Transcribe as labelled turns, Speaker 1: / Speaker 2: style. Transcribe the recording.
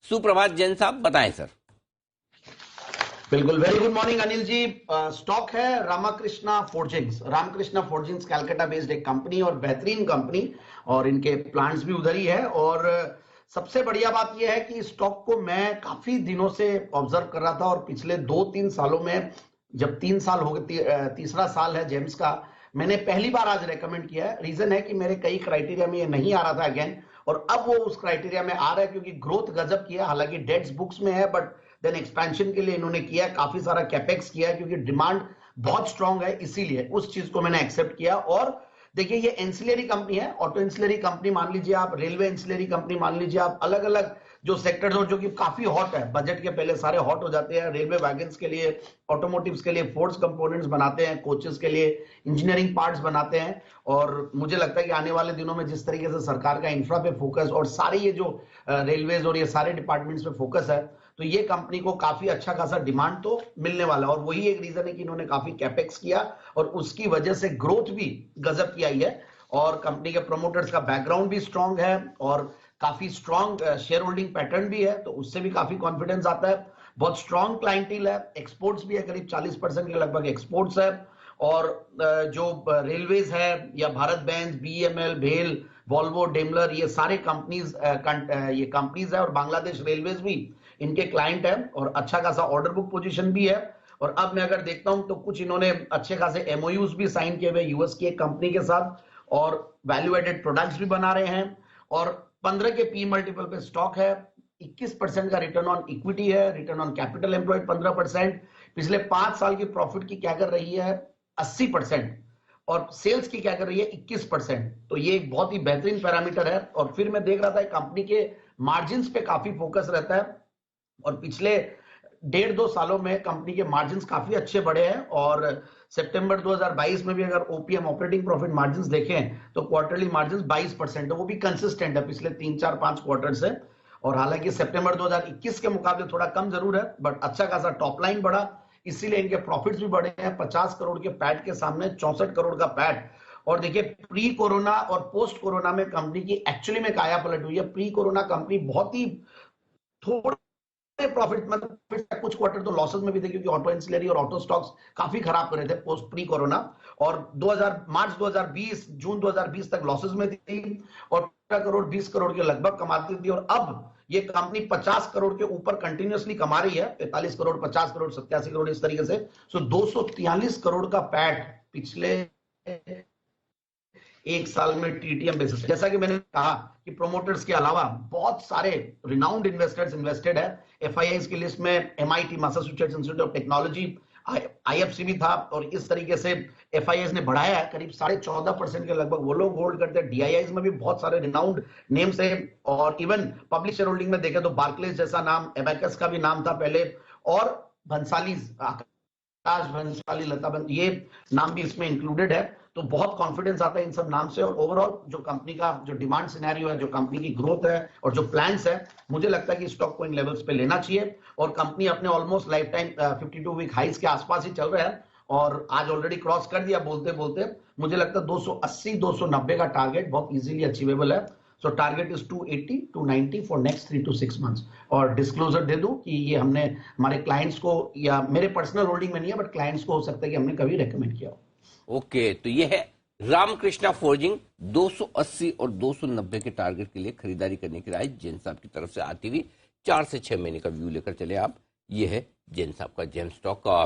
Speaker 1: सुप्रभात जैन साहब, बताएं सर।
Speaker 2: बिल्कुल, very good morning Anil ji. Stock है Ramkrishna forgings. Ramkrishna forgings Calcutta based एक कंपनी और बेहतरीन कंपनी, और इनके प्लांट्स भी उधर ही है। और सबसे बढ़िया बात यह है कि स्टॉक को मैं काफी दिनों से ऑब्जर्व कर रहा था, और पिछले 2-3 सालों में, जब 3 साल हो गए, तीसरा साल है जेम्स का, मैंने पहली बार आज रेकमेंड किया है। रीजन है कि मेरे कई क्राइटेरिया में ये नहीं आ रहा था अगेन, और अब वो उस क्राइटेरिया में आ रहा है, क्योंकि ग्रोथ गजब किया। हालांकि डेट्स बुक्स में है, बट देन एक्सपेंशन के लिए इन्होंने किया है, काफी सारा कैपेक्स किया है, क्योंकि डिमांड बहुत स्ट्रांग है, इसीलिए उस चीज को मैंने एक्सेप्ट किया। और देखिए, ये एंसिलरी कंपनी है, ऑटो एंसिलरी कंपनी मान लीजिए आप, रेलवे एंसिलरी कंपनी मान लीजिए आप, अलग अलग जो सेक्टर्स हो जो कि काफी हॉट है, बजट के पहले सारे हॉट हो जाते हैं। रेलवे वैगन्स के लिए, ऑटोमोटिव्स के लिए फोर्स कंपोनेंट्स बनाते हैं, कोचेस के लिए इंजीनियरिंग पार्ट्स बनाते हैं। और मुझे लगता है कि आने वाले दिनों में जिस तरीके से सरकार का इंफ्रा पे फोकस और सारे ये जो रेलवेज और ये सारे डिपार्टमेंट्स पे फोकस है, तो ये कंपनी को काफी अच्छा खासा डिमांड तो मिलने वाला है। और वही एक रीजन है कि इन्होंने काफी कैपेक्स किया, और उसकी वजह से ग्रोथ भी गजब की आई है। और कंपनी के प्रोमोटर्स का बैकग्राउंड भी स्ट्रांग है, और काफी स्ट्रांग शेयर होल्डिंग पैटर्न भी है, तो उससे भी काफी कॉन्फिडेंस आता है। बहुत स्ट्रांग क्लाइंटेल है, एक्सपोर्ट्स भी है, करीब 40% के लगभग एक्सपोर्ट्स है। और जो रेलवेज है, या भारत बेंज, बीईएमएल, भेल, वॉल्वो, डेमलर, ये सारे कंपनीज ये कंपनीज है, और बांग्लादेश रेलवेज भी इनके क्लाइंट है, और अच्छा खासा ऑर्डर बुक पोजीशन भी है। और अब मैं अगर देखता हूं तो कुछ इन्होंने अच्छे खासे एमओयूज भी साइन किए हुए यूएस की एक कंपनी के साथ, और वैल्यू एडेड प्रोडक्ट्स भी बना रहे हैं। और 15 के पी मल्टीपल पे स्टॉक है, 21% का रिटर्न ऑन इक्विटी है, रिटर्न ऑन कैपिटल एम्प्लॉयड 15%, पिछले 5 साल की प्रॉफिट की क्या कर रही है 80%, और सेल्स की क्या कर रही है 21%। तो ये एक बहुत ही बेहतरीन पैरामीटर है। और फिर मैं देख रहा था कंपनी के मार्जिन पे काफी फोकस रहता है, और पिछले 1.5-2 सालों में कंपनी के मार्जिन काफी अच्छे बढ़े हैं। और सितंबर 2022 में भी अगर ओपीएम ऑपरेटिंग प्रॉफिट मार्जिन देखें तो क्वार्टरली मार्जिन 22% है, वो भी कंसिस्टेंट है पिछले 3-4-5 क्वार्टर से। और हालांकि सितंबर 2021 के मुकाबले थोड़ा कम जरूर है, बट अच्छा खासा टॉप लाइन बढ़ा, इसीलिए इनके प्रॉफिट्स भी बढ़े हैं। 50 करोड़ के पैट के सामने 64 करोड़ का पैट। और देखिए, प्री कोरोना और पोस्ट कोरोना में कंपनी की एक्चुअली में काया पलट हुई है। प्री कोरोना कंपनी बहुत ही थोड़ा प्रॉफिट, मतलब कुछ क्वार्टर तो लॉसेस में भी थे, क्योंकि ऑटो एंसिलरी और ऑटो स्टॉक्स काफी खराब कर रहे थे पोस्ट प्री कोरोना। और मार्च 2020, जून 2020 तक लॉसेस में थी, और 15 करोड़ 20 करोड़ के लगभग कमाती थी। और अब ये कंपनी 50 करोड़ के ऊपर कंटिन्यूअसली कमा रही है, 45 करोड़, 50 करोड़, 87 करोड़, इस तरीके से। सो 243 करोड़ का पैट पिछले एक साल में टीटीएम बेसिस। जैसा कि मैंने कहा कि प्रोमोटर्स के अलावा बहुत सारे रिनाउंड इन्वेस्टर्स इन्वेस्टेड है। एफआईआईज की लिस्ट में MIT, Massachusetts institute of technology, IFC भी था, और इस तरीके से एफआईआईज ने बढ़ाया है। करीब 14.5% के लगभग वो लोग होल्ड करते हैं। डीआईआईज में भी बहुत सारे रिनाउंड नेम्स है, और इवन पब्लिक शेयर होल्डिंग में देखें तो बार्कलेज जैसा नाम, एबैकस का भी नाम था पहले, और भंसाली, आकाश भंसाली, लता, ये नाम भी इसमें इंक्लूडेड है। तो बहुत कॉन्फिडेंस आता है इन सब नाम से। और ओवरऑल जो कंपनी का जो डिमांड सिनेरियो है, जो कंपनी की ग्रोथ है, और जो प्लान्स है, मुझे लगता है कि स्टॉक को इन लेवल्स पे लेना चाहिए। और कंपनी अपने ऑलमोस्ट लाइफ टाइम 52 वीक हाइस के आसपास ही चल रहा है, और आज ऑलरेडी क्रॉस कर दिया बोलते बोलते। मुझे लगता है 280-290 का टारगेट बहुत इजीली अचीवेबल है। सो target is 280-290 for next 3 to 6 months. और डिस्क्लोजर दे दूं कि ये हमने हमारे क्लाइंट्स को, या मेरे पर्सनल होल्डिंग में नहीं है, बट क्लाइंट्स को हो सकता है कि हमने कभी रेकमेंड किया हो।
Speaker 1: ओके, तो ये है रामकृष्णा फोर्जिंग। 280 और 290 के टारगेट के लिए खरीदारी करने की राय जैन साहब की तरफ से आती हुई। 4 से 6 महीने का व्यू लेकर चले आप। ये है जैन साहब का जेम स्टॉक का।